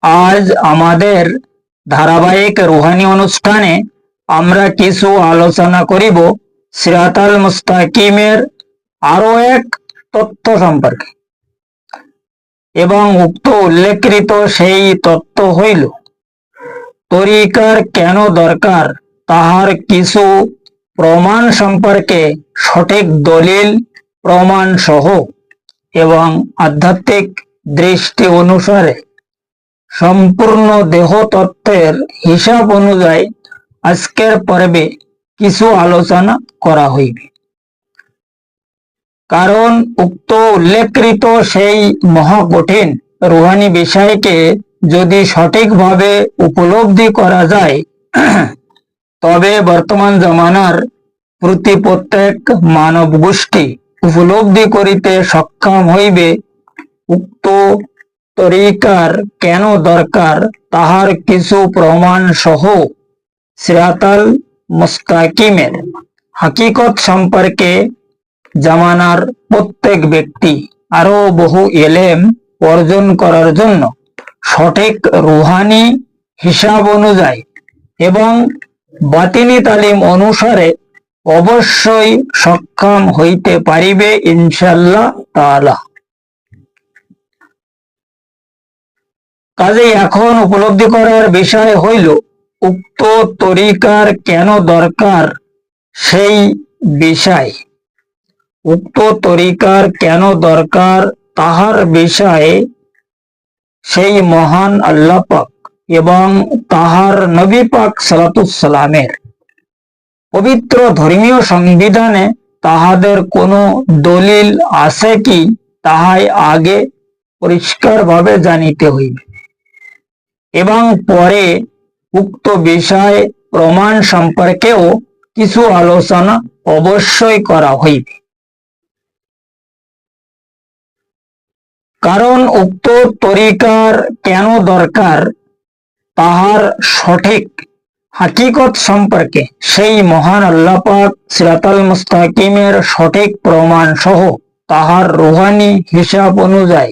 আজ আমাদের ধারাবাহিক রুহানি অনুষ্ঠানে আমরা কিছু আলোচনা করিব সিরাতাল মুস্তাকিমের আরো এক তথ্য সম্পর্কে, এবং উক্ত উল্লেখকৃত সেই তথ্য হইল তরিকার কেন দরকার তাহার কিছু প্রমাণ সম্পর্কে সঠিক দলিল প্রমাণ সহ এবং আধ্যাত্মিক দৃষ্টি অনুসারে সম্পূর্ণ দেহ তত্ত্বের হিসাব অনুযায়ী আজকের পর্বে কিছু আলোচনা করা হইবে। কারণ উক্ত উল্লেখকৃত সেই মহাকঠিন রুহানি বিষয়কে যদি সঠিকভাবে উপলব্ধি করা যায় তবে বর্তমান জমানার প্রতি প্রত্যেক মানব গোষ্ঠী উপলব্ধি করিতে সক্ষম হইবে উক্ত তরিকার কেন দরকার তাহার কিছু প্রমাণ সহ সিরাতাল মুস্তাকিমের হাকিকত সম্পর্কে জামানার প্রত্যেক ব্যক্তি আরো বহু এলেম অর্জন করার জন্য সঠিক রুহানি হিসাব অনুযায়ী এবং বাতিনি তালিম অনুসারে অবশ্যই সক্ষম হইতে পারিবে ইনশাআল্লাহ তাআলা। কাজে এখন উপলব্ধি করার বিষয় হইল উক্ত তরিকার কেন দরকার সেই বিষয়। উক্ত তরিকার কেন দরকার তাহার বিষয়ে সেই মহান আল্লাহ পাক এবং তাহার নবী পাক সাল্লাল্লাহু সাল্লামের পবিত্র ধর্মীয় সংবিধানে তাহাদের কোনো দলিল আছে কি তাহাই আগে পরিষ্কারভাবে জানিতে হইবে এবং পরে উক্ত বিষয় প্রমাণ সম্পর্কেও কিছু আলোচনা অবশ্যই করা হইবে। কারণ উক্ত তরিকার কেন দরকার তাহার সঠিক হাকিকত সম্পর্কে সেই মহান আল্লাহ পাক সিরাতাল মুস্তাকিমের সঠিক প্রমাণ সহ তাহার রুহানি হিসাব অনুযায়ী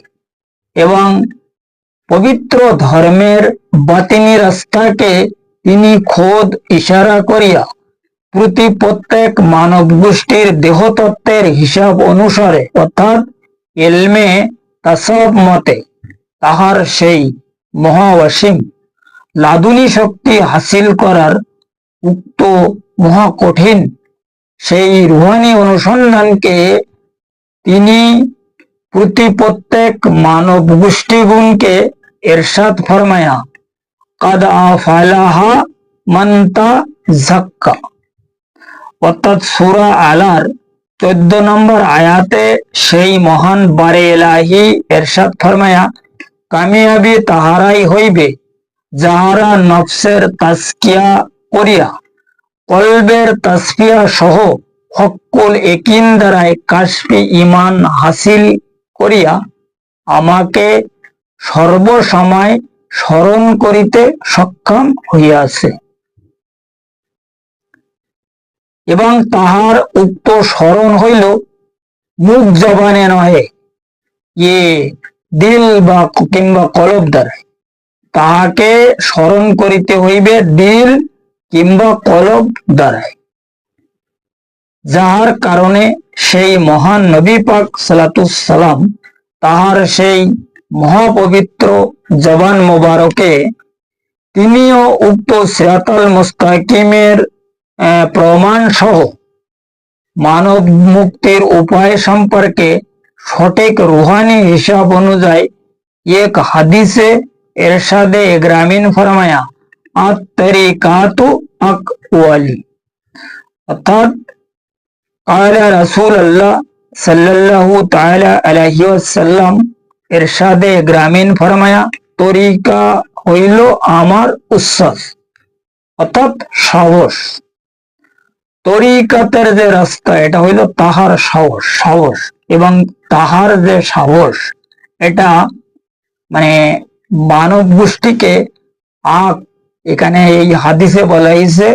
এবং পবিত্র ধর্মের বাতিনি রাস্তাকে তিনি খোদ ইশারা করিয়া প্রতি প্রত্যেক মানব গোষ্ঠীর দেহতত্ত্বের হিসাব অনুসারে অর্থাৎ ইলমে তাসাউফ মতে তাহার সেই মহাওয়াসিম লাদুনী শক্তি হাসিল করার উক্ত মহাকঠিন সেই রুহানি অনুসন্ধানকে তিনি প্রতি প্রত্যেক মানব গোষ্ঠীগুণকে ইরশাদ ফরমায়া কাদ আফালাহা মান তাযাক্কা, অর্থাৎ সূরা আলার 14 নম্বর আয়াতে সেই মহান বারে ইলাহি ইরশাদ ফরমায়া কামিয়াবি তাহারাই হইবে যাহারা নফসের তাজকিয়া করিয়া কলবের তাসফিয়া সহ হক্কুল ইয়াকিন দ্বারাই কাশফি ঈমান হাসিল করিয়া আমাকে সর্বসময় স্মরণ করিতে সক্ষম হইয়াছে এবং তাহার উক্ত স্মরণ হইল মুখ জবানে নহে, দিল বা কিংবা কলব দ্বারা তাহাকে স্মরণ করিতে হইবে দিল কিংবা কলব দ্বারাই, যাহার কারণে সেই মহান নবী পাক সাল্লাল্লাহু সাল্লাম তাহার সেই মহাপবিত্র জবান মোবারকে তিনিও উক্ত সিরাতাল মুস্তাকিমের প্রমাণ সহ মানব মুক্তির উপায় সম্পর্কে সঠিক রুহানি হিসাব অনুযায়ী এক হাদিসে ইরশাদে গ্রামীণ ফরমায়া আত-তরিকাতু আকওয়ালি, অর্থাৎ কালা রাসূলুল্লাহ সাল্লাল্লাহু তাআলা আলাইহি ওয়াসাল্লাম ইরশাদে গ্রামীণ ফরমায়া তরিকা হইল আমার উচ্ছ্বাস, অর্থাৎ সাহস। তরিকাতের যে রাস্তা এটা হইল তাহার সাহস এবং তাহার যে সাহস এটা মানে মানব গোষ্ঠীকে এখানে এই হাদিসে বলা হয়েছে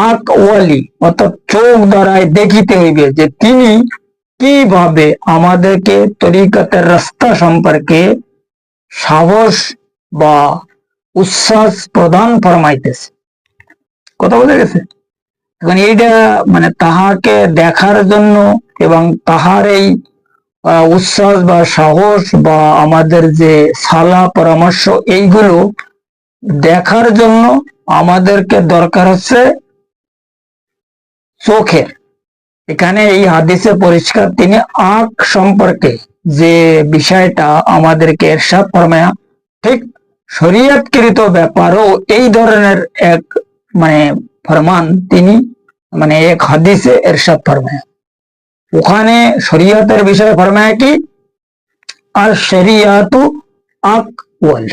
আকওয়ালি, অর্থাৎ চোখ দ্বারাই দেখিতে হইবে যে তিনি কিভাবে আমাদেরকে তরিকাতের রাস্তা সম্পর্কে সাহস বা উচ্ছ্বাস প্রদান ফরমাইতেছে। কথা বোঝা গেছে? এখন এইটা মানে তাহাকে দেখার জন্য এবং তাহার এই উচ্ছ্বাস বা সাহস বা আমাদের যে সালা পরামর্শ এইগুলো দেখার জন্য আমাদেরকে দরকার হচ্ছে চোখের। এখানে এই হাদিসে পরিষ্কার তিনি আঁখ সম্পর্কে যে বিষয়টা আমাদেরকে এরশাদ ফরমায়া, ঠিক শরীয়তকৃত ব্যাপারও এই ধরনের এক মানে ফরমান তিনি মানে এক হাদিসে এরশাদ ফরমায়া। ওখানে শরীয়তের বিষয়ে ফরমায়া কি, আর শরিয়াতু আকওয়াল,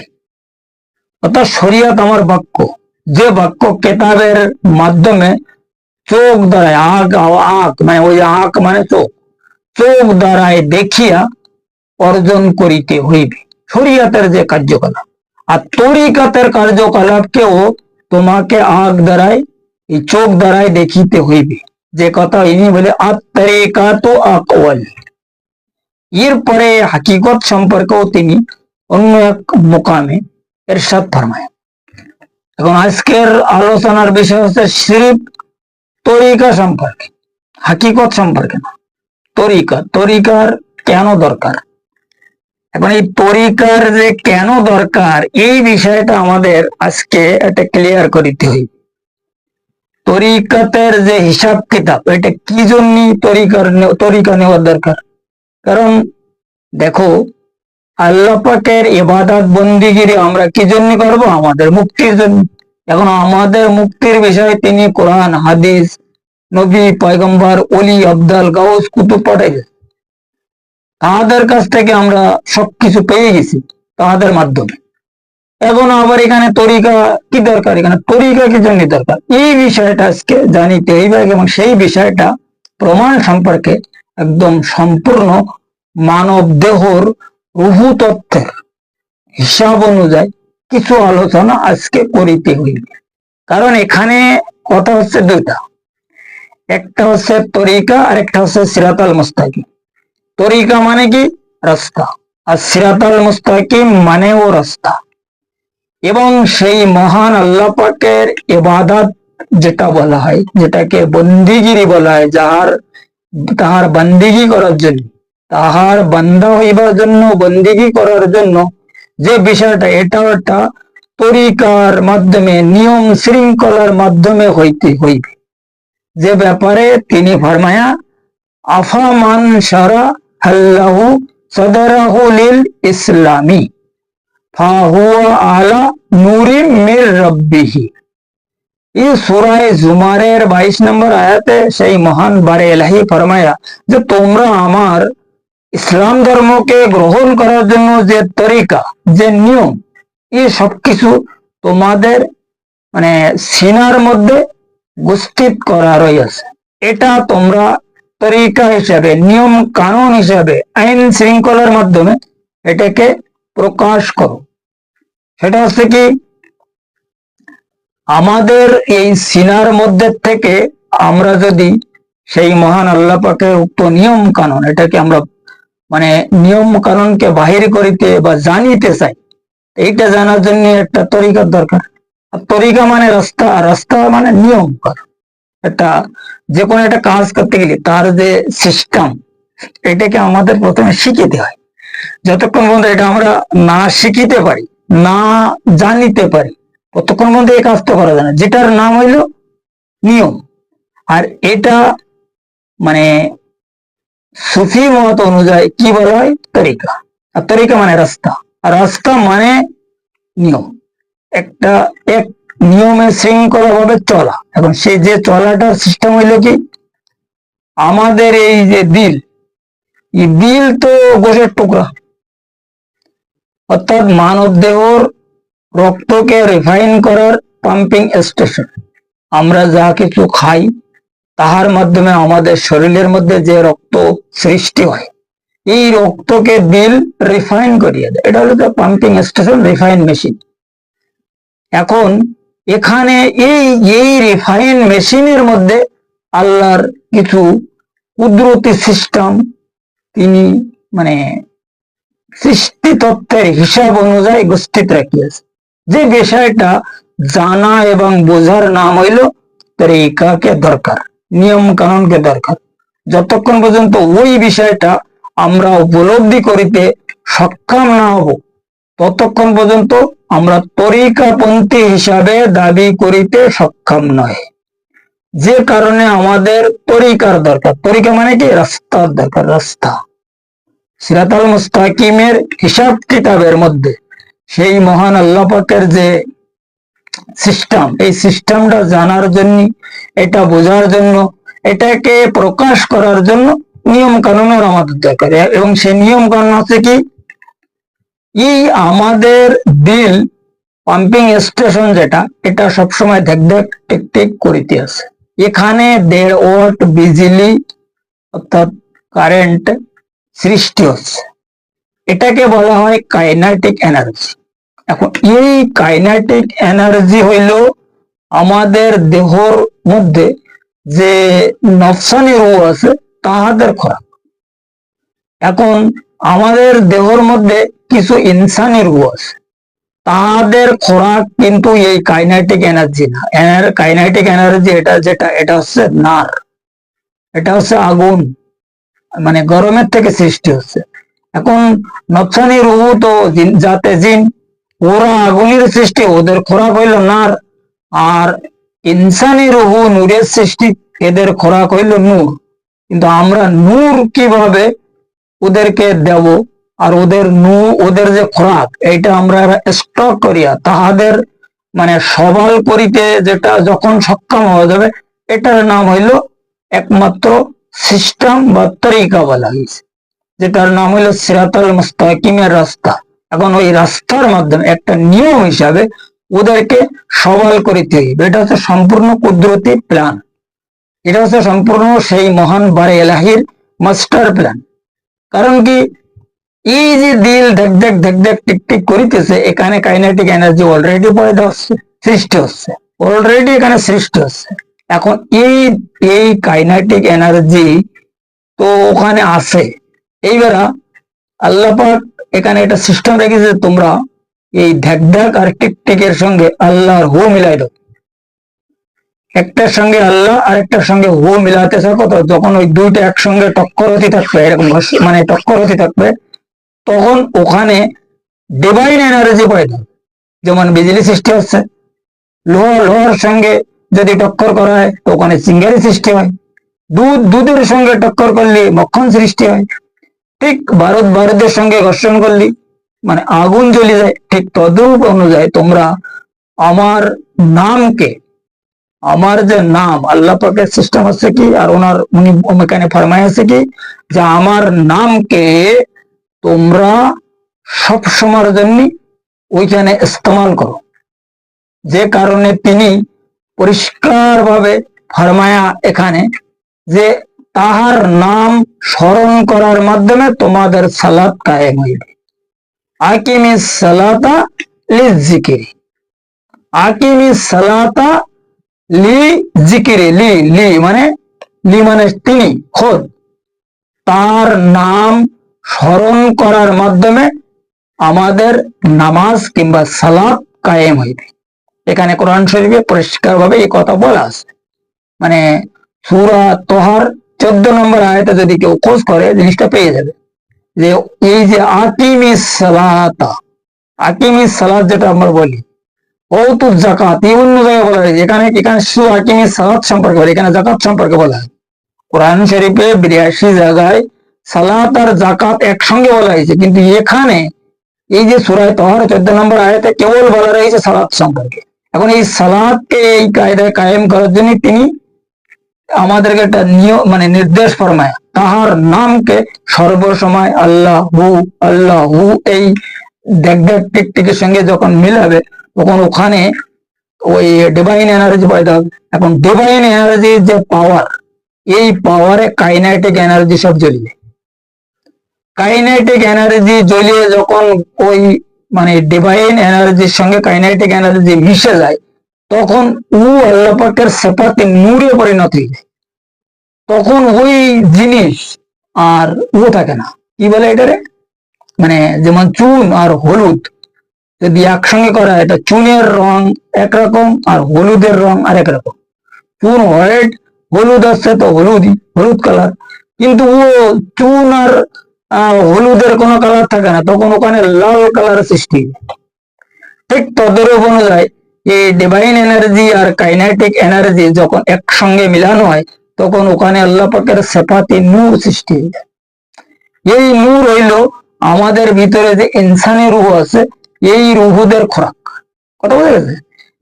অর্থাৎ শরীয়ত আমার বাক্য, যে বাক্য কেতাবের মাধ্যমে চোখ দ্বারায় আঁক মানে ওই আঁক মানে চোখ, চোখ দ্বারায় দেখিয়া অর্জন করিতে হইবে শরীয়তের যে কার্যকলাপ। আর তরিকাতের কার্যকলাপকেও তোমাকে আঁক দ্বারায় এই চোখ দ্বারায় দেখিতে হইবে। যে কথা ইনি বলে আত-তরিকাতু আকওয়াল। এরপরে হাকিকত সম্পর্কেও তিনি অন্য এক মোকামে এরশাদ ফরমায়। এখন আজকের আলোচনার বিষয় হচ্ছে সিরিফ তরিকা সম্পর্কে, হাকিকত সম্পর্কে না। তরিকার কেন দরকার? এখন এই তরিকার যে কেন দরকার এই বিষয়টা আমাদের আজকে এটা ক্লিয়ার করিতে হইবে। তরিকাতের যে হিসাব কিতাব, এটা কি জন্য তরিকা নেওয়ার দরকার? কারণ দেখো, আল্লাহ পাকের ইবাদত বন্দিগিরি আমরা কি জন্য করব? আমাদের মুক্তির জন্য। এখন আমাদের মুক্তির বিষয়ে তিনি কোরআন, হাদিস, নবী, পয়গম্বর, ওলি, আবদাল, গাউস, কুতুব পাঠাইলেন। তাদের কাছ থেকে আমরা সবকিছু পেয়ে গেছি তাদের মাধ্যমে। এখন আবার এখানে তরিকা কি দরকার? এখানে তরিকা কি জন্য দরকার? এই বিষয়টা আজকে জানিতে হইবে এবং সেই বিষয়টা প্রমাণ সম্পর্কে একদম সম্পূর্ণ মানব দেহর রুহু তথ্যের হিসাব অনুযায়ী কিছু আলোচনা আজকে করিতে হইবে। কারণ এখানে কথা হচ্ছে দুইটা, একটা হচ্ছে তরিকা আর একটা হচ্ছে সিরাতাল মুস্তাকিম। তরিকা মানে কি? রাস্তা। আর সিরাতাল মুস্তাকিম মানেও রাস্তা। এবং সেই মহান আল্লাহ পাকের ইবাদত যেটা বলা হয়, যেটাকে বন্দিগিরি বলা হয়, তাহার বন্দিগি করার জন্য, তাহার বান্দা হইবার জন্য, বন্দিগি করার জন্য যে বিষয়টা, এটাও একটা তরিকার মাধ্যমে, নিয়ম শৃঙ্খলার মাধ্যমে হইতে হইবে। যে ব্যাপারে তিনি ফরমায়া, আফামান শারাহাল্লাহু সাদরাহু লিল ইসলামি ফাহুয়া আলা নূরিম মির রাব্বিহি। এই সূরা জুমারের 22 নম্বর আয়াতে সেই মহান বারে ইলাহি ফরমায়া যে তোমরা আমার ইসলাম ধর্মকে গ্রহণ করার জন্য যে তরিকা, যে নিয়ম, এই সবকিছু তোমাদের মানে সিনার মধ্যে উপস্থিত করা রয়েছে। এটা তোমরা তরিকা হিসাবে, নিয়ম কানুন হিসাবে, আইন শৃঙ্খলার মাধ্যমে এটাকে প্রকাশ করো। সেটা হচ্ছে কি, আমাদের এই সিনার মধ্যে থেকে আমরা যদি সেই মহান আল্লাহ পাকের উক্ত নিয়ম কানুন, এটাকে আমরা মানে নিয়ম কানুনকে বাহির করিতে বা জানিতে চাই, এইটা জানার জন্য একটা তরিকার দরকার। তরিকা মানে রাস্তা, রাস্তা মানে নিয়ম কানুন। একটা যে কোনো একটা কাজ করতে গেলে তার যে সিস্টেম, এটাকে আমাদের প্রথমে শিখিতে হয়। যতক্ষণ পর্যন্ত এটা আমরা না শিখিতে পারি, না জানিতে পারি, ততক্ষণ পর্যন্ত এই কাজটা করা যায় না, যেটার নাম হইল নিয়ম। আর এটা মানে সুফি মত অনুযায়ী কি বলা হয়? তরিকা। আর তরিকা মানে রাস্তা, আর রাস্তা মানে নিয়ম। একটা এক নিয়মে শৃঙ্খলা ভাবে চলা। এখন সেই যে চলাটার সিস্টেম হইল কি, আমাদের এই যে দিল, এই দিল তো গোশের টুকরা, অর্থাৎ মানব দেহর রক্তকে রিফাইন করার পাম্পিং স্টেশন। আমরা যা কিছু খাই তাহার মাধ্যমে আমাদের শরীরের মধ্যে যে রক্ত সৃষ্টি হয়, এই রক্তকে দিল রিফাইন করিয়ে দেয়। এটা হলো পাম্পিং স্টেশন, রিফাইন মেশিন। এখন এখানে এই রিফাইন মেশিনের মধ্যে আল্লাহর কিছু কুদরতি সিস্টেম তিনি মানে সৃষ্টি তত্ত্বের হিসাব অনুযায়ী উপস্থিত রাখিয়াছে। যে বিষয়টা জানা এবং বোঝার নাম হইল তরিকাকে দরকার, নিয়ম কানুনকে দরকার। যতক্ষণ পর্যন্ত ওই বিষয়টা আমরা উপলব্ধি করিতে সক্ষম না হব, ততক্ষণ পর্যন্ত আমরা তরিকাপন্থী হিসাবে দাবি করিতে সক্ষম নয়। যে কারণে আমাদের তরিকার দরকার। তরিকা মানে কি? রাস্তার দরকার, রাস্তা। সিরাতাল মুস্তাকিমের হিসাব কিতাবের মধ্যে সেই মহান আল্লাহ পাকের যে সিস্টেম, এই সিস্টেমটা জানার জন্য, এটা বোঝার জন্য, এটাকে প্রকাশ করার জন্য নিয়ম কানুনের আমাদের দরকার। এবং সেই নিয়ম কানুন হচ্ছে কি, এই আমাদের দিল পাম্পিং স্টেশন যেটা, এটা সবসময় দেখ দেখ টিক টিক করিতে আছে। এখানে 1.5 ওয়াট বিজলি অর্থাৎ কারেন্ট সৃষ্টি হচ্ছে, এটাকে বলা হয় কাইনেটিক এনার্জি। এখন এই কাইনেটিক এনার্জি হইল আমাদের দেহর মধ্যে যে নফসানি রূহ আছে তাহাদের খোরাক। এখন আমাদের দেহর মধ্যে কিছু ইনসানি রূহ আছে, তাদের খোরাক কিন্তু এই কাইনেটিক এনার্জি না। কাইনেটিক এনার্জি এটা হচ্ছে নার, এটা হচ্ছে আগুন, মানে গরমের থেকে সৃষ্টি হচ্ছে। এখন নফসানি রূহ তো যাতে জিন, ওরা আগুনের সৃষ্টি, ওদের খোরাক হইল নার। আর ইনসানি রূহ নূরের সৃষ্টি, এদের খোরাক হইল নূর। কিন্তু আমরা নূর কিভাবে ওদেরকে দেব, আর ওদের যে খোরাক, এইটা আমরা স্টক করিয়া তাহাদের মানে সবল করিতে যেটা যখন সক্ষম হওয়া যাবে, এটার নাম হইল একমাত্র সিস্টেম বা তরিকা বলা হয়েছে, যেটার নাম হইল সিরাতাল মুস্তাকিমের রাস্তা। এখন ওই রাস্তার মাধ্যমে একটা নিয়ম হিসাবে ওদেরকে সবল করিতে হইবে। এটা হচ্ছে সম্পূর্ণ কুদরতি প্ল্যান, এটা হচ্ছে সম্পূর্ণ সেই মহান বারে এলাহির মাস্টার প্ল্যান। কারণ কি, এই যে দিল ধক ধক ধক ধক টিক টিক করিতেছে, এখানে কাইনেটিক এনার্জি অলরেডি পয়দা হচ্ছে, সৃষ্টি হচ্ছে, অলরেডি এখানে সৃষ্টি হচ্ছে। এখন এই কাইনেটিক এনার্জি তো ওখানে আছে। এইবার আল্লাহ পাক এখানে একটা সিস্টেম রেখেছে, তোমরা এই ধ্যাক ধ্যাক আর টিক টিকের সঙ্গে আল্লাহর হু মিলাই দাও। একটার সঙ্গে আল্লাহ আর একটার সঙ্গে হু মিলাতে থাকো, তো যখন ওই দুইটা একসঙ্গে টক্কর হতে থাকবে, এরকম মানে টক্কর হতে থাকবে, তখন ওখানে ডিভাইন এনার্জি পয়দা। যেমন বিজলি সৃষ্টি হচ্ছে, লোহার সঙ্গে যদি টক্কর করা হয় তো ওখানে চিঙ্গারি সৃষ্টি হয়। দুধের সঙ্গে টক্কর করলে মক্খন সৃষ্টি হয়। ঠিক বারুদের সঙ্গে ঘর্ষণ করলি মানে আগুন জ্বলে যায়। ঠিক তদ্রূপ অনুযায়ী তোমরা আমার নামকে, আমার যে নাম, আল্লাহ পাকের সিস্টেম আছে কি, আর উনি এখানে ফরমাই আছে কি, যে আমার নামকে তোমরা সব সময়ের জন্য ওইখানে ইস্তেমাল করো। যে কারণে তিনি পরিষ্কার ভাবে ফরমায়া এখানে যে তাহার নাম স্মরণ করার মাধ্যমে তোমাদের সালাত কায়েম হইবে। আকিমিস সালাতা লিজিকিরি, আকিমিস সালাতা লি জিকিরি, লি মানে তিনি খোদ, তার নাম স্মরণ করার মাধ্যমে আমাদের নামাজ কিংবা সালাত কায়েম হইবে। এখানে কোরআন শরীফে পরিষ্কার ভাবে এই কথা বলা আছে। মানে সূরা তোহার 14 নম্বর আয়াতে যদি কেউ খোঁজ করে জিনিসটা পেয়ে যাবে, যে এই যে আকিমিস সালাতা, আকিমিস সালাত যেটা আমরা বলি, ওতু জাকাত, এই অন্য জায়গায় বলা হয়েছে, এখানে শুধু আকিমিস সালাত সম্পর্কে বলে, এখানে জাকাত সম্পর্কে বলা হয়। কোরআন শরীফে 82 জায়গায় সালাত আর জাকাত একসঙ্গে বলা হয়েছে, কিন্তু এখানে এই যে সূরা তোহার 14 নম্বর আয়াতে কেবল বলা রয়েছে সালাত সম্পর্কে। এখন এই সালাতকে এই কায়দায় কায়েম করার জন্য তিনি আমাদেরকে একটা নিয়ম মানে নির্দেশ ফরমায়, তাহার নামকে সর্বসময় আল্লাহ হু এই দেখ দেখ টিক টিকের সঙ্গে যখন মিলাবে, তখন ওখানে ওই ডিভাইন এনার্জি পয়দা হবে। এখন ডিভাইন এনার্জির যে পাওয়ার, এই পাওয়ারে কাইনেটিক এনার্জি সব জ্বলিয়ে, কাইনেটিক এনার্জি জ্বলিয়ে যখন ওই মানে ডিভাইন এনার্জির সঙ্গে কাইনেটিক এনার্জি মিশে যায়, তখন আল্লাহ পাকের সিফাতে নূরে পরিণত হয়ে যায়। তখন ওই জিনিস আর থাকে না, কি বলে এটারে, মানে যেমন চুন আর হলুদ যদি একসঙ্গে করা হয়, চুনের রং একরকম আর হলুদের রং আরেক রকম। চুন হোয়াইট, হলুদ আসছে তো হলুদ কালার, কিন্তু ও চুন আর হলুদের কোনো কালার থাকে না, তখন ওখানে লাল কালার সৃষ্টি। ঠিক তদরূপ অনুযায়ী এই ডিভাইন এনার্জি আর কাইনেটিক এনার্জি যখন একসঙ্গে মিলানো হয়, তখন ওখানে আল্লাহ পাকের সেফাতি নূর সৃষ্টি হয়ে যায়। এই নূর হইল আমাদের ভিতরে যে ইনসানি রুহ আছে, এই রুহুদের খোরাক। কথা বুঝে গেছে?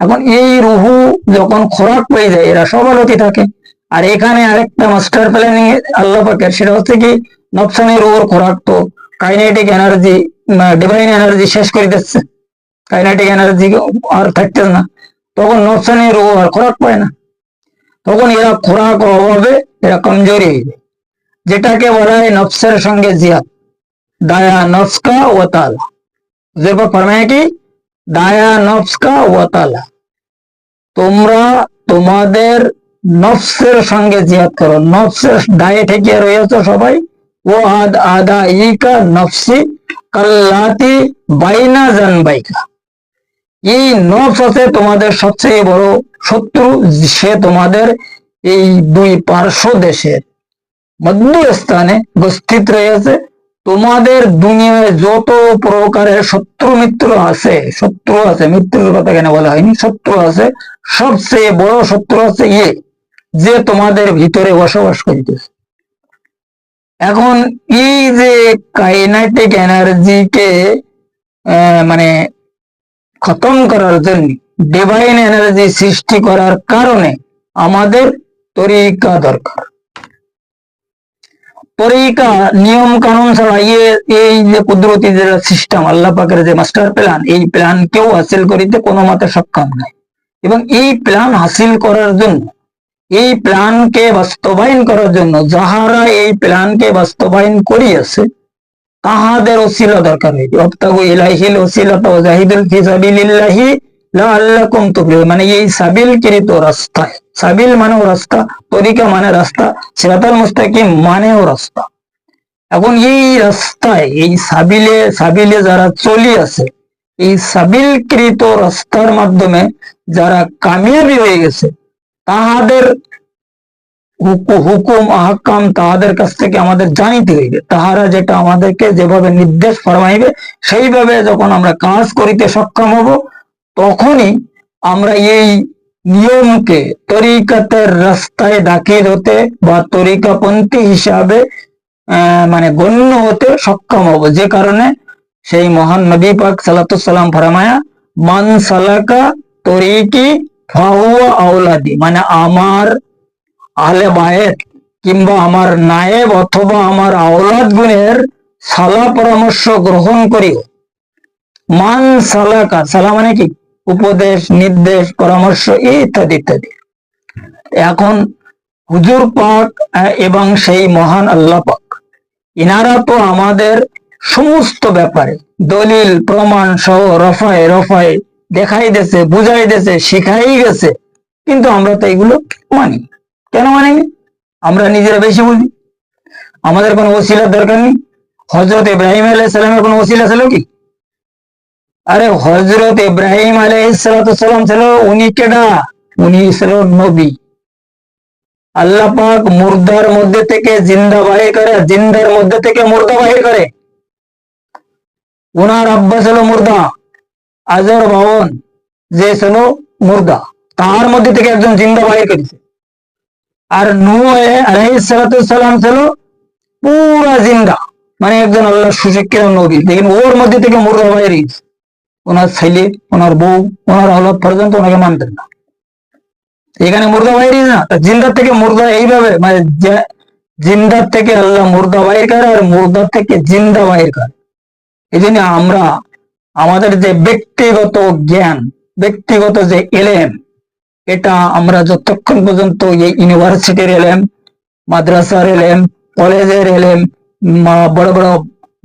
এখন এই রুহু যখন খোরাক পেয়ে যায়, এরা সব আলোতে থাকে। আর এখানে আরেকটা মাস্টার প্ল্যানিং আল্লাহ পাকের, সেটা হচ্ছে কি নফসানি রুহুর খোরাক তো কাইনেটিক এনার্জি, ডিভাইন এনার্জি শেষ করে দিচ্ছে, কাইনেটিক এনার্জি আর থাকতে না, তখন নফসানি রুহ আর খোরাক পায় না, তখন এরা খোরাক অভাবে এরা কমজোরি হয়ে যায়, যেটাকে বলা হয় নফসের সঙ্গে জিহাদ, দায়া নফসকা ও তালা। যেরকম ফরমায় কি দায়া নফসকা ও তালা, তোমরা তোমাদের নফসের সঙ্গে জিহাদ করো। নফসের দায়ে ঠেকিয়ে রয়েছে সবাই। ও আদা ইকা নফসি কাল্লাতি বাইনা জানবাইকা, এই নফস আছে তোমাদের সবচেয়ে বড় শত্রু, সে তোমাদের এই দুই পার্শ্ব দেশের মধ্যস্থানে উপস্থিত রয়েছে। তোমাদের দুনিয়ায় যত প্রকারের শত্রু মিত্র আছে, মৃত্যুর কথা কেন বলা হয়নি, শত্রু আছে, সবচেয়ে বড় শত্রু আছে যে তোমাদের ভিতরে বসবাস করিতেছে। এখন এই যে কাইনেটিক এনার্জিকে মানে খতম করার জন্য, ডিভাইন এনার্জি সৃষ্টি করার কারণে আমাদের তরিকা দরকার। তরিকা নিয়ম কানুন ছাড়া এই যে কুদরতি যে সিস্টেম, আল্লাহ পাকের যে মাস্টার প্ল্যান, এই প্ল্যান কেউ হাসিল করিতে কোনো মতে সক্ষম নয়। এবং এই প্ল্যান হাসিল করার জন্য, এই প্ল্যানকে বাস্তবায়ন করার জন্য যাহারা এই প্ল্যানকে বাস্তবায়ন করিয়াছে, তাহাদের ওসিলা দরকার হইবে। অবতাগু ইলাইহিল ওসিলাতা ওয়া জাহিদুল ফি সাবিলিল্লাহি লাআল্লাকুম তুফলিহুন, মানে এই সাবিলকৃত রাস্তায়, সাবিল মানেও রাস্তা, তরিকা মানে রাস্তা, সিরাতাল মুস্তাকিম মানেও রাস্তা। এখন এই রাস্তায়, এই সাবিলে যারা চলি আছে, এই সাবিলকৃত রাস্তার মাধ্যমে যারা কামিয়াবি হয়ে গেছে, তাহাদের হুকুম আহকাম তাহাদের কাছ থেকে আমাদের জানিতে হইবে। তাহারা যেটা আমাদেরকে যেভাবে নির্দেশ ফরমাইবে, সেইভাবে যখন আমরা কাজ করিতে সক্ষম হব, তখনই আমরা এই নিয়মকে তরিকাতের রাস্তায় দাখিল হতে বা তরিকাপন্থী হিসাবে মানে গণ্য হতে সক্ষম হব। যে কারণে সেই মহান নবী পাক সাল্লাল্লাহু সাল্লাম ফরমায়া, মান সালাকা তরিকি ফাহুয়া আওলাদি, মানে আমার আহলে বায়েত কিংবা আমার নায়েব অথবা আমার আওলাদ গুণের সালা পরামর্শ গ্রহণ করিও। মান সালাকা, সালা মানে কি উপদেশ, নির্দেশ, পরামর্শ ইত্যাদি ইত্যাদি। এখন হুজুর পাক এবং সেই মহান আল্লাহ পাক, ইনারা তো আমাদের সমস্ত ব্যাপারে দলিল প্রমাণ সহ রফায় দেখাই দিয়েছে, বুঝাই দিয়েছে, শিখাই গেছে, কিন্তু আমরা তো এগুলো মানি। কেন মানি? আমরা নিজেরা বেশি বুঝি, আমাদের কোনো ওসিলার দরকার নেই। হজরত ইব্রাহিম আলাইহিস সালামের কোনো ওসিলা ছিল কি? আরে হজরত ইব্রাহিম আলাইহিস সালাম ছিল, উনি কেডা? উনি ছিল নবী। আল্লাহ পাক মুর্দার মধ্যে থেকে জিন্দা বাহির করে, জিন্দার মধ্যে থেকে মুর্দা বাহির করে। ওনার আব্বা ছিল মুর্দা, আজর ভবন যে ছিল মুর্দা, তার মধ্যে থেকে একজন জিন্দা বাহির করেছে। আর নূহ আলাইহিস সালাম ছিল পুরা জিন্দা, মানে একজন আল্লাহ সুশিক্ষিত নবী, लेकिन ওর মধ্যে থেকে মুর্দা বাহির হয়েছে। ওনার ছেলে, ওনার বউ, ওনার আওলাদ পর্যন্ত ওনাকে মানতেন না। এখানে মুর্দা বাহির না, জিন্দার থেকে মুর্দা, এইভাবে মানে জিন্দার থেকে আল্লাহ মুর্দা বাহির করে আর মুর্দার থেকে জিন্দা বাহির করে। এই জন্য আমরা আমাদের যে ব্যক্তিগত জ্ঞান, ব্যক্তিগত যে এলেম, এটা আমরা যতক্ষণ পর্যন্ত এই ইউনিভার্সিটির এলেম, মাদ্রাসার এলেম, কলেজের এলেম, বড় বড়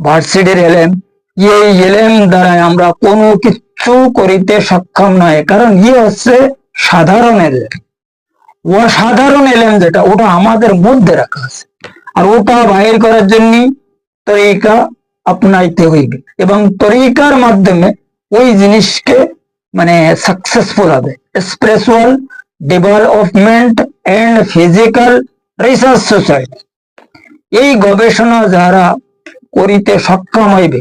ভার্সিটির এলেম, এই এলেম দ্বারা আমরা কোনো কিছু করিতে সক্ষম নয়। কারণ হচ্ছে সাধারণ এলেম। অসাধারণ এলেম যেটা, ওটা আমাদের মধ্যে রাখা আছে, আর ওটা বাহির করার জন্য তরিকা আপনাইতে হইবে এবং তরিকার মাধ্যমে ওই জিনিসকে মানে সাকসেসফুল হবে। Spiritual development and physical research society, এই গবেষণা যারা করিতে সক্ষম হইবে,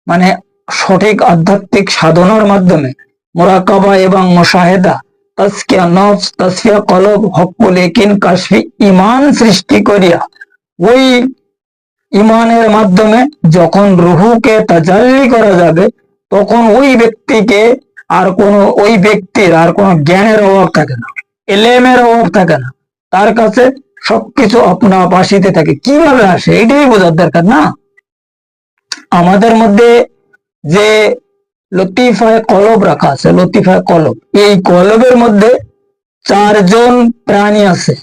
মানে সঠিক আধ্যাত্মিক সাধনার মাধ্যমে মুরাকাবা এবং মুশাহেদা, তাজকিয়া নফস, তাসফিয়া কলব, হক্কুল ইয়াকিন, কাশফি ঈমান সৃষ্টি করিয়া ওই ঈমানের মাধ্যমে যখন রুহুকে তাজাল্লি করা যাবে, তখন ওই ব্যক্তির আর কোনো জ্ঞানের অভাব থাকে না, এলেমের অভাব থাকে না, তার কাছে সবকিছু আপনা আপ আসিতে থাকে। কিভাবে আসে এটাই বোঝার দরকার না? আমাদের মধ্যে যে লতিফায় কলব রাখা আছে, লতিফায় কলব, এই কলবের মধ্যে 4জন প্রাণী আছে।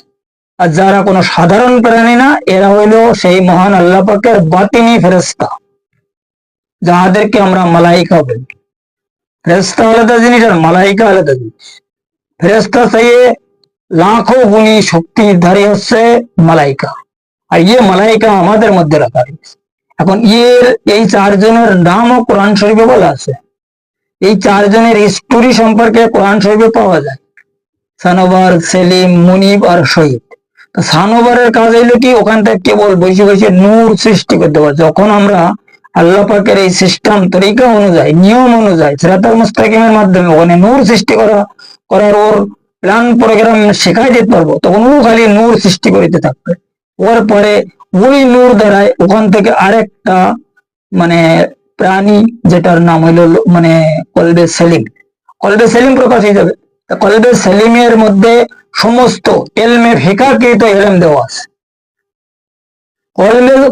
আর যারা কোনো সাধারণ প্রাণী না, এরা হইল সেই মহান আল্লাহ পাকের বাতিনি ফেরেশতা, যাহাদেরকে আমরা মালাইকা বলি। ফেরেশতা আলাদা জিনিস আর মালাইকা আলাদা জিনিস। ফেরেশতা চাইয়ে লাখো গুণী শক্তিধারী হচ্ছে মালাইকা, আর মালাইকা আমাদের মধ্যে রাখা হয়েছে। এখন এই 4জনের নামও কোরআন শরীফে বলা আছে। এই 4জনের স্টোরি সম্পর্কে কোরআন শরীফে পাওয়া যায়, সানোবার, সেলিম, মুনিব আর শহীদ। সানোবারের কাজ হইলো কি, ওখান থেকে কেবল বসে বসে নূর সৃষ্টি করতে পারে। যখন আমরা আল্লাহ পাকের এই সিস্টেম তরিকা অনুযায়ী, নিয়ম অনুযায়ী সিরাতাল মুস্তাকিমের মাধ্যমে ওখানে নূর সৃষ্টি করার ওর প্ল্যান প্রোগ্রাম শেখাই দিতে পারবো, তখন ও খালি নূর সৃষ্টি করিতে থাকবে। ওর পরে ওই নূর দ্বারাই ওখান থেকে আরেকটা মানে প্রাণী, যেটার নাম হইলো মানে কলবে সেলিম, কলবে সেলিম প্রকাশ হয়ে যাবে। কলবে সেলিমের মধ্যে সমস্ত এলমে ফিকাহকৃত এলেম দেওয়া আছে।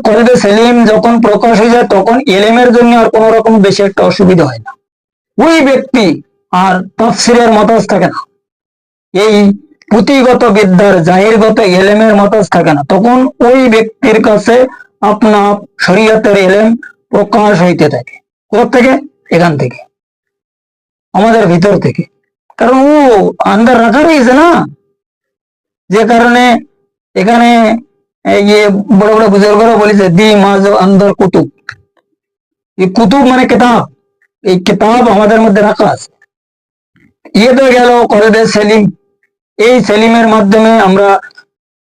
কলবে সেলিম যখন প্রকাশ হয়ে যায়, তখন এলেমের জন্য আর কোন রকম বেশি একটা অসুবিধা হয় না। ওই ব্যক্তি আর তাফসিরের মতাজ থাকে না, এই পুঁথিগত বিদ্যার জাহিরগত এলেমের মতাজ থাকে না। তখন ওই ব্যক্তির কাছে আপনা শরীয়তের এলেম প্রকাশ হইতে থাকে। কোথা থেকে? এখান থেকে, আমাদের ভিতর থেকে। কারণ ও আন্দার রাখা রয়েছে না, যে কারণে এখানে বড় বড় বুজুর্গরা বলেছে দি মাজ আন্দার কুতুব। এই কুতুব মানে কিতাব, এই কিতাব আমাদের মধ্যে রাখা আছে। তো গেল কলবে সেলিম। এই সেলিমের মাধ্যমে আমরা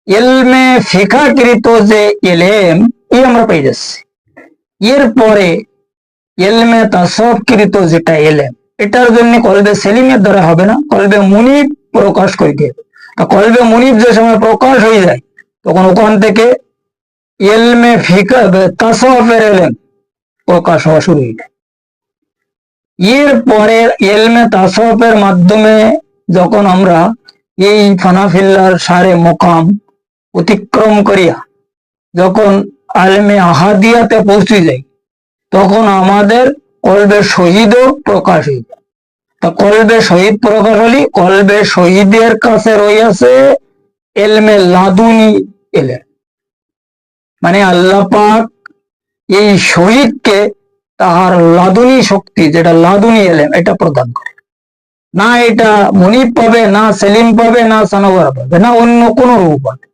এলমে ফিকাহকৃত যে এলেম আমরা পেয়ে যাচ্ছি। এরপরে এলমে তাসাউফকৃত যেটা এলেম, এটার জন্য কলবে সেলিমের দ্বারা হবে না, কলবে মুনিব প্রকাশ করিতে হবে। কলবে মুনিব যে সময় প্রকাশ হয়ে যায়, তখন ওখান থেকে এলমে তাসাউফের এলেম প্রকাশ হওয়া শুরু হয়ে যায়। এরপরে এলমে তাসাউফের মাধ্যমে যখন আমরা এই ফানাফিল্লার সারে মোকাম অতিক্রম করিয়া যখন আলমে আহাদিয়াতে পৌঁছে যাই, তখন আমাদের কলবে শহীদও প্রকাশ হয়ে যায়। তা কলবে শহীদ প্রকাশ হলি, কলবে শহীদের কাছে রয়েছে এলমে লাদুনি এলেম, মানে আল্লাহ পাক এই শহীদকে তাহার লাদুনি শক্তি, যেটা লাদুনি এলেম, এটা প্রদান করে। না এটা মুনিব পাবে, না সেলিম পাবে, না সানোয়ার পাবে, না অন্য কোন রূপ পাবে,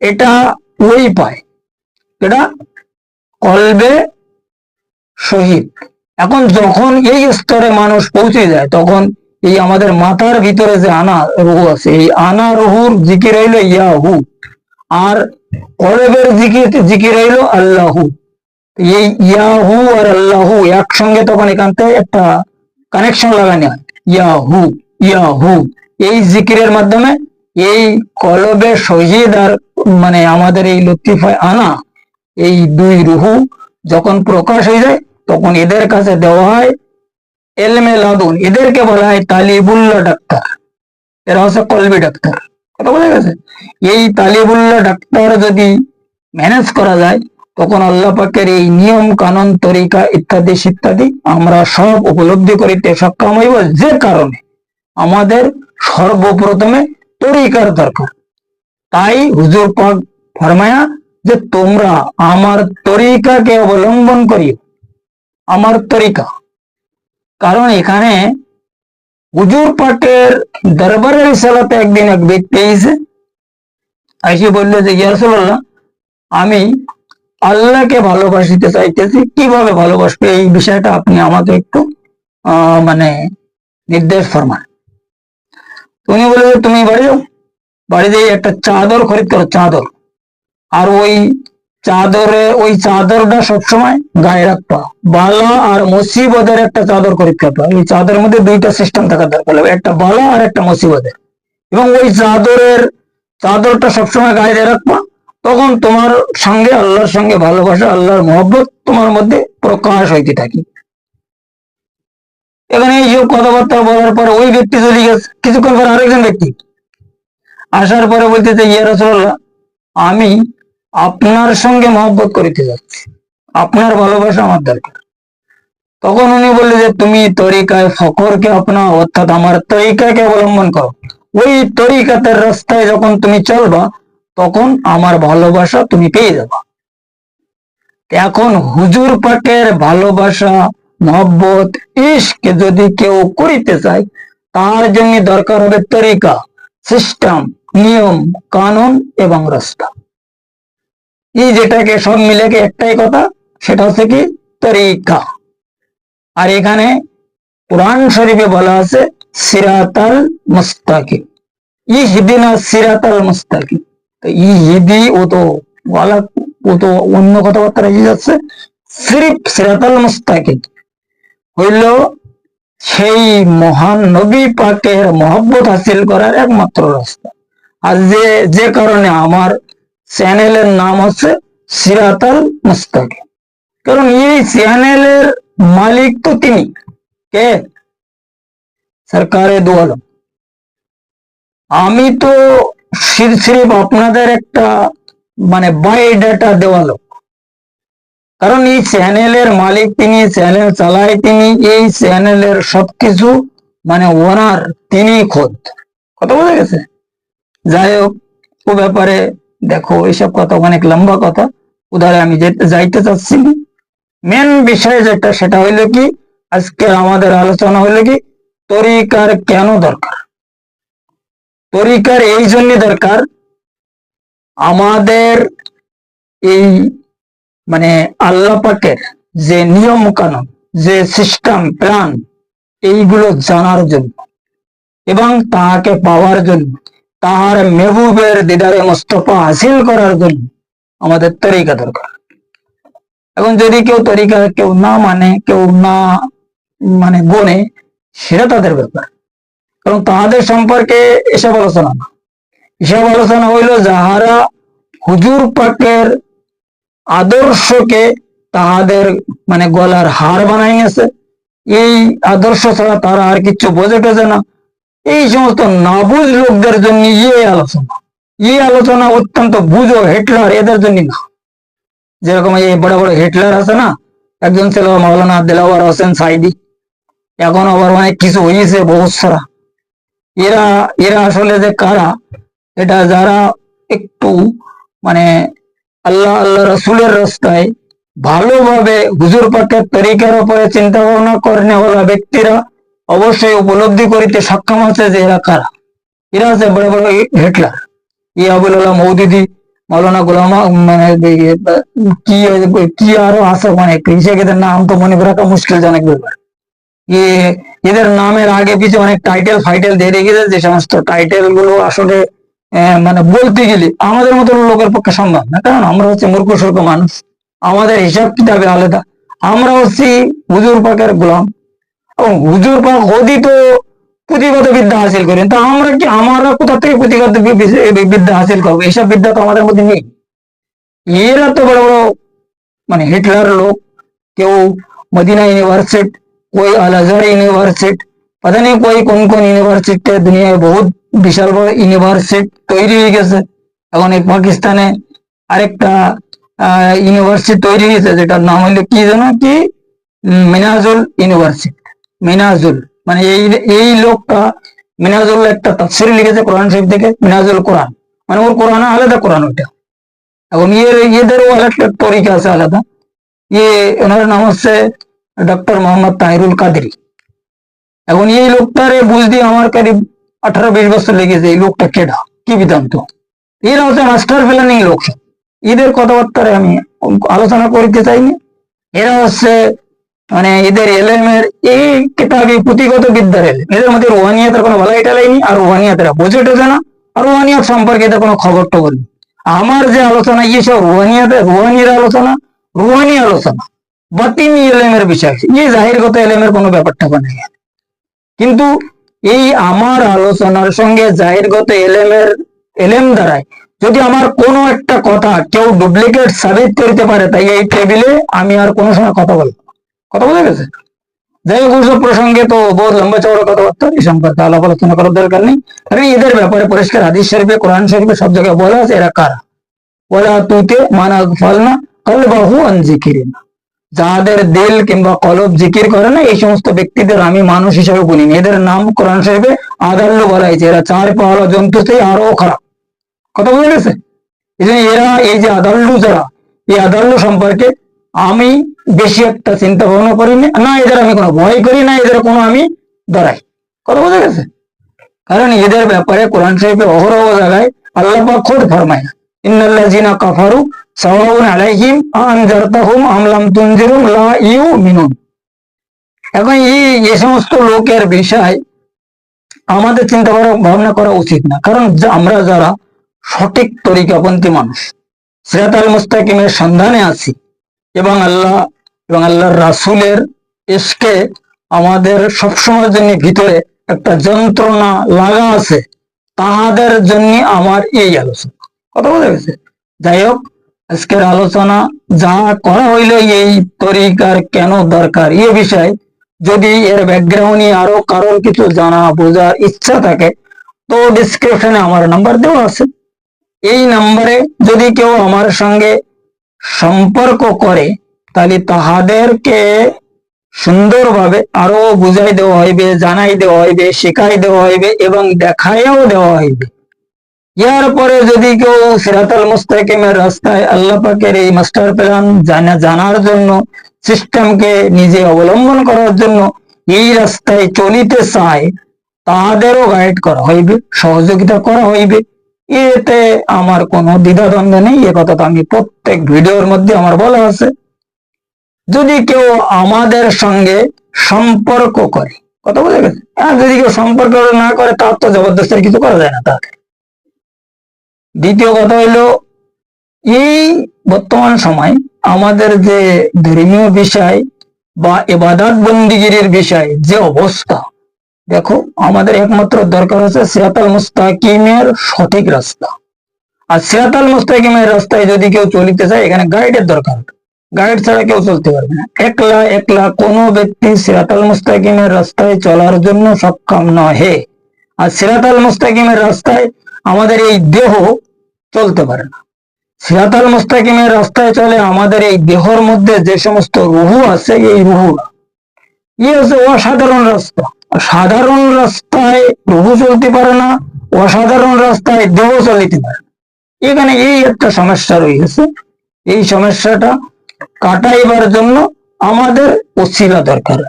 এটা ওই পায়, এটা কলবে শহীদ। এখন যখন এই স্তরে মানুষ পৌঁছে যায়, তখন এই আমাদের মাথার ভিতরে যে আনা রুহু আছে, এই আনা রুহুর জিকির হইলো ইয়াহু, আর কলবের জিকির হইলো আল্লাহু। এই ইয়াহু আর আল্লাহু একসঙ্গে তখন এখান থেকে একটা কানেকশন লাগানো হয়, ইয়াহু ইয়াহু। এই জিকিরের মাধ্যমে এই কলবে শহীদ আর মানে আমাদের এই লতিফায় আনা, এই দুই রুহু যখন প্রকাশ হয়ে যায়, তখন এদের কাছে দেওয়া হয় এলমে লাদুন। এদেরকে বলা হয় তালিবুল্লাহ ডাক্তার, এরা হচ্ছে কলবি ডাক্তার। কথা বোঝা গেছে? এই তালিবুল্লাহ ডাক্তার যদি ম্যানেজ করা যায়, তখন আল্লাহ পাকের এই নিয়ম কানুন তরিকা ইত্যাদি ইত্যাদি আমরা সব উপলব্ধি করিতে সক্ষম হইব। যে কারণে আমাদের সর্বপ্রথমে তরিকার দরকার। তাই হুজুর পাক ফরমায়া যে তোমরা আমার তরিকাকে অবলম্বন করিও, আমার তরিকা। কারণ এখানে হুজুর পাকের দরবারের রিসালাতে একদিন এক ব্যক্তি এসে বললো যে ইয়া রাসূলুল্লাহ, আমি আল্লাহকে ভালোবাসিতে চাইতেছি, কিভাবে ভালোবাসবো এই বিষয়টা আপনি আমাকে একটু মানে নির্দেশ ফরমান। উনি বলে তুমি বাড়ি যাও, বাড়ি যেয়ে একটা চাদর খরিদ করো, চাদর, আর ওই চাদরটা সবসময় গায়ে রাখবা। বালা আর মুসিবতের একটা চাদর খরিদ করবা। এই চাদরের মধ্যে দুইটা সিস্টেম থাকা দরকার, একটা বালা আর একটা মুসিবতের। এবং ওই চাদরটা সবসময় গায়ে দিয়ে রাখবা। তখন তোমার সঙ্গে আল্লাহর সঙ্গে ভালোবাসা, আল্লাহর মহব্বত তোমার মধ্যে প্রকাশ হইতে থাকে। এখানে এই সব কথাবার্তা বলার পরে ওই ব্যক্তি চলে গেছে। কিছুক্ষণ পর আরেকজন ব্যক্তি আসার পরে বলতেছে, ইয়া রাসূলুল্লাহ, আমি আপনার সঙ্গে মহব্বত করিতে যাচ্ছি, আপনার ভালোবাসা আমার দরকার। তখন উনি বললে যে তুমি তরিকায় ফকরকে আপনাও, অর্থাৎ আমার তরিকাকে অবলম্বন করো। ওই তরিকাতের রাস্তায় যখন তুমি চলবা তখন আমার ভালোবাসা তুমি পেয়ে যাবা। এখন হুজুর পাকের ভালোবাসা, মহব্বত, ইশক যদি কেউ করিতে চায় তার জন্য দরকার হবে তরিকা, সিস্টেম, নিয়ম কানুন এবং রাস্তা। এই যেটাকে সব মিলে একটাই কথা, সেটা হচ্ছে কি তরিকা। আর এখানে কোরআন শরীফে বলা আছে সিরাতাল মুস্তাকিম, ইহদিনা সিরাতাল মুস্তাকিম। তো ইহদি ও তো অন্য কথাবার্তা রেখে যাচ্ছে। সিরিফ সিরাতাল মুস্তাকিম হইল সেই মহান নবী পাকের মহব্বত হাসিল করার একমাত্র রাস্তা। আর যে কারণে আমার চ্যানেলের নাম হচ্ছে সিরাতাল মুস্তাকিম, কারণ এই চ্যানেলের মালিক তো তিনি কে, সরকারে দু আলম। আমি তো সির্ফ আপনাদের একটা বায়োডাটা দেওয়া লোক। কারণ এই চ্যানেলের মালিক তিনি, চ্যানেল চালায় তিনি, এই চ্যানেলের সবকিছু ওনার তিনি খোদ। কথা বোঝা গেছে? যাই হোক, ও ব্যাপারে দেখো, এইসব কথা অনেক লম্বা কথা, উদাহরণে আমি যাইতে চাচ্ছি না। মেন বিষয় যেটা, সেটা হইলো কি, আজকে আমাদের আলোচনা হইলো কি তরিকার কেন দরকার। তরিকার এই জন্য দরকার, আমাদের এই আল্লাহ পাকের যে নিয়ম কানুন, যে সিস্টেম প্ল্যান, এইগুলো জানার জন্য এবং তাহাকে পাওয়ার জন্য, তাহার মেহবুবের দিদারে মুস্তফা হাসিল করার জন্য আমাদের তরিকা দরকার। এখন যদি কেউ তরিকা কেউ না কেউ না গোনে, সেটা তাদের ব্যাপার, কারণ তাহাদের সম্পর্কে এসব আলোচনা না। এসব আলোচনা হইল যাহারা হুজুর পাকের আদর্শকে তাহাদের গলার হার বানাই গেছে, এই আদর্শ ছাড়া তারা আর কিছু বোঝে টেঝে না। এই সমস্ত নাবুঝ লোকদের জন্য এই আলোচনা অত্যন্ত বুঝো হিটলার এদের জন্য না। যেরকম এই বড় বড় হিটলার আছে না, একজন ছিল মাওলানা দিলাওয়ার হোসেন সাইদি, এখন আবার অনেক কিছু হয়েছে বহুত সারা। এরা আসলে যে কারা, এটা যারা একটু আল্লাহ রসুলের রাস্তায় ভালোভাবে হুজুর পাকের তরিকার উপরে চিন্তা ভাবনা করেন ওলা ব্যক্তিরা অবশ্যই উপলব্ধি করিতে সক্ষম আছে যে এরা কারা। এরা আছে বড় বড় হিটলার, আবুল্লাহ মৌদুদি, মৌলানা গোলামা, কি আরো আছে অনেক, এদের নাম তো মনে রাখা মুশকিল জনক ব্যাপার। এদের নামের আগে পিছনে অনেক টাইটেল ফাইটেল দিয়ে রেখেছে, যে সমস্ত টাইটেল গুলো আসলে বলতে গেলে আমাদের মতো লোকের পক্ষে সম্ভব না, কারণ আমরা হচ্ছে মূর্খ সূর্খ মানুষ, আমাদের হিসাব কিতাবে আলাদা। আমরা হচ্ছি হুজুর পাকের গোলাম, এবং হুজুর পাক অদিত পুঁথিগত বিদ্যা হাসিল করেন। তা আমরা কোথা থেকে পুঁথিগত বিদ্যা হাসিল করবো? এইসব বিদ্যা তো আমাদের মধ্যে নেই। এরা তো বড় বড় হিটলার লোক, কেউ মদিনা ইউনিভার্সিটি, कोई अल अजहर यूनिवर्सिटी, पता नहीं कोई कौन कौन यूनिवर्सिटी दुनिया बहुत विशाल बड़ यूनिवर्सिटी তৈরি হয়ে গেছে। এখন এই পাকিস্তানে আরেকটা ইউনিভার্সিটি তৈরি হয়েছে, যেটার নাম হলো কি জানো, কি মিনাজুল ইউনিভার্সিটি। মিনাজুল এই লোকটা মিনাজুল একটা তাফসীর লিখেছে কোরআন শরীফ থেকে, মিনাজুল কোরআন, ওর কোরআন আলাদা কোরআন ওইটা। এখন এদেরও আরেকটা তরিকা আছে আলাদা। ওনার নাম হচ্ছে ডক্টর মোহাম্মদ তাহিরুল কাদেরি। এখন এই লোকটারে বুঝতে আমার করিব 18-20 বছর লেগেছে। এই লোকটা কেডা, কি বিধান্ত, এরা হচ্ছে মাস্টার প্ল্যানিং লোক। এদের কথাবার্তারে আমি আলোচনা করতে চাইনি। এরা হচ্ছে মানে এদের এলেমের এই কিতাবি পুঁথিগত বিদ্যার এলেম, এদের মধ্যে রুহানিয়াতের কোনো ভালাই টালাইনি, আর রুহানিয়াতেরা বোঝে টোঝে না, আর রুহানিয়াত সম্পর্কে এদের কোনো খবর টবর নেই। আমার যে আলোচনা ইয়ে সব রুহানির আলোচনা, রুহানি আলোচনা, বাতিনি এলেমের বিষয়, এই জাহিরগত এলেমের কোনো ব্যাপারটা নেই। কিন্তু এই আমার আলোচনার সঙ্গে জাহিরগত এলেম দ্বারাই যদি আমার কোনো একটা কথা কেউ ডুপ্লিকেট সাবিত করতে পারে, তাই এই টেবিলে আমি আর কোনো সময় কথা বলবো। কথা বলে গেছে। যাই হোক, ওইসব প্রসঙ্গে তো বহুত লম্বা চওড়া কথাবার্তা, এই সম্পর্কে আলাপ আলোচনা করার দরকার নেই। কারণ এদের ব্যাপারে পরিষ্কার হাদিস শরীফে, কোরআন শরীফে সব জায়গায় বলা আছে এরা কারা। বলা তুতে মানা ফলনা কলবাহু আন যিকিরিনা, যাদের দিল কিংবা কলব জিকির করে না, এই সমস্ত ব্যক্তিদের আমি মানুষ হিসেবে গুনি। এদের নাম কোরআন শরীফে আদাল্লু বলা হয়েছে, এরা চার পাওয়ালা জন্তু থেকে আরো খারাপ। কথা বুঝে গেছে। এই জন্য এরা এই যে আদাল্লু, যারা এই আদাল্লু সম্পর্কে আমি বেশি একটা চিন্তা ভাবনা করি না, এদের আমি কোনো ভয় করি না, এদের কোনো আমি ডরাই। কথা বুঝে গেছে। কারণ এদের ব্যাপারে কোরআন শরীফে অহরহ জায়গায় আল্লাহ পাক খোদ ফরমায়, ইন্নাল্লাযিনা কাফারু সাওয়াউন আলাইহিম আনজারতাহুম আম লাম তুনজিরুম লা ইউমিনুন। এখন এই সমস্ত লোকের বিষয় আমাদের চিন্তা ভাবনা করা উচিত না। কারণ আমরা যারা সঠিক তরিকাপন্থী মানুষ, সিরাতাল মুস্তাকিমের সন্ধানে আছি, এবং আল্লাহর রাসূলের ইশকে আমাদের সবসময়ের জন্য ভিতরে একটা যন্ত্রণা লাগা আছে, তাহাদের জন্য আমার এই আলোচনা। কথা বলে গেছে। যাই হোক, আজকের আলোচনা যা করা হইল এই তরিকার কেন দরকার এ বিষয়ে, যদি এর ব্যাকগ্রাউন্ডে আরো কারোর কিছু জানা বোঝার ইচ্ছা থাকে তো ডিসক্রিপশনে আমার নাম্বার দেওয়া আছে। এই নাম্বারে যদি কেউ আমার সঙ্গে সম্পর্ক করে তাহলে তাহাদেরকে সুন্দরভাবে আরো বুঝাই দেওয়া হইবে, জানাই দেওয়া হইবে, শেখাই দেওয়া হইবে এবং দেখাইও দেওয়া হইবে। ইয়ার পরে যদি কেউ সিরাতাল মুস্তাকিমের রাস্তায় আল্লাহ পাকের এই মাস্টার প্ল্যান জানার জন্য, সিস্টেমকে নিজে অবলম্বন করার জন্য এই রাস্তায় চলিতে চায়, তাদেরও গাইড করা হইবে, সহযোগিতা করা হইবে। এতে আমার কোনো দ্বিধাদ্বন্দ্ব নেই। এ কথা তো আমি প্রত্যেক ভিডিওর মধ্যে আমার বলা আছে। যদি কেউ আমাদের সঙ্গে সম্পর্ক করে, কথা বুঝে গেছে, যদি কেউ সম্পর্ক না করে তার তো জবরদস্তি কিছু করা যায় না তাকে। দ্বিতীয় কথা হইল, এই বর্তমান সময় আমাদের যে ধর্মীয় বিষয় বা ইবাদত বন্দিগিরির বিষয় যে অবস্থা, দেখো আমাদের একমাত্র দরকার আছে সিরাতাল মুস্তাকিমের সঠিক রাস্তা। আর সিরাতাল মুস্তাকিমের রাস্তায় যদি কেউ চলিতে চায়, এখানে গাইডের দরকার। গাইড ছাড়া কেউ চলতে পারবে না। একলা কোনো ব্যক্তি সিরাতাল মুস্তাকিমের রাস্তায় চলার জন্য সক্ষম নহে। আর সিরাতাল মুস্তাকিমের রাস্তায় আমাদের এই দেহ চলতে পারে না। সিরাতাল মুস্তাকিমের রাস্তায় চলে আমাদের এই দেহর মধ্যে যে সমস্ত রুহু আছে, এই রুহুরা হচ্ছে অসাধারণ রাস্তা। সাধারণ রাস্তায় রুহু চলতে পারে না, অসাধারণ রাস্তায় দেহ চলিতে পারে না। এখানে এই একটা সমস্যা রয়েছে। এই সমস্যাটা কাটাইবার জন্য আমাদের ওসিলা দরকার।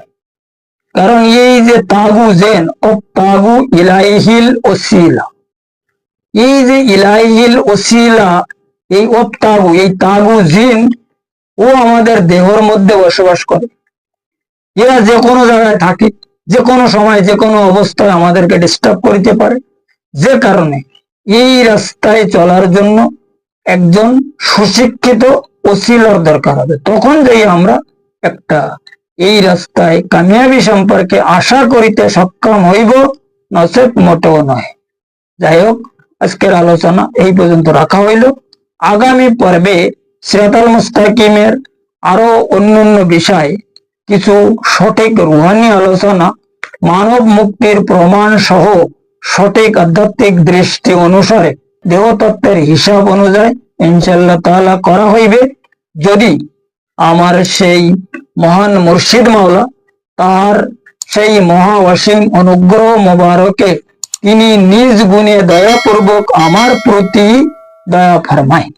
কারণ এই যে তাগু জেন ও তাগু ইলাইহিল ওসিলা, এই যে ইলাইহিল ওসিলা, এই তাগু, এই তাগু জিন ও আমাদের দেহর মধ্যে বসবাস করে। এরা যে কোনো জায়গায় থাকে, যে কোনো সময়, যে কোনো অবস্থায় আমাদেরকে ডিস্টার্ব করতে পারে। যে কারণে এই রাস্তায় চলার জন্য একজন সুশিক্ষিত ওসিলার দরকার হবে। তখন যেই আমরা একটা এই রাস্তায় কামিয়াবি সম্পর্কে আশা করিতে সক্ষম হইব, নচেত মোটেও নয়। যাই হোক, আজকের আলোচনা এই পর্যন্ত রাখা হইল। আগামী পর্বে সিরাতাল মুস্তাকিমের আরো অন্যান্য বিষয়, কিছু সঠিক রুহানি আলোচনা, মানব মুক্তির প্রমাণ সহ সঠিক আধ্যাত্মিক দৃষ্টি অনুসারে দেহতত্ত্বের হিসাব অনুযায়ী ইনশাআল্লাহ তাআলা করা হইবে। যদি আমার সেই মহান মুর্শিদ মাওলা তার সেই মহা অসীম অনুগ্রহ মোবারকে তিনি নিজ গুণে দয়াপূর্বক আমার প্রতি দয়া ফরমায়।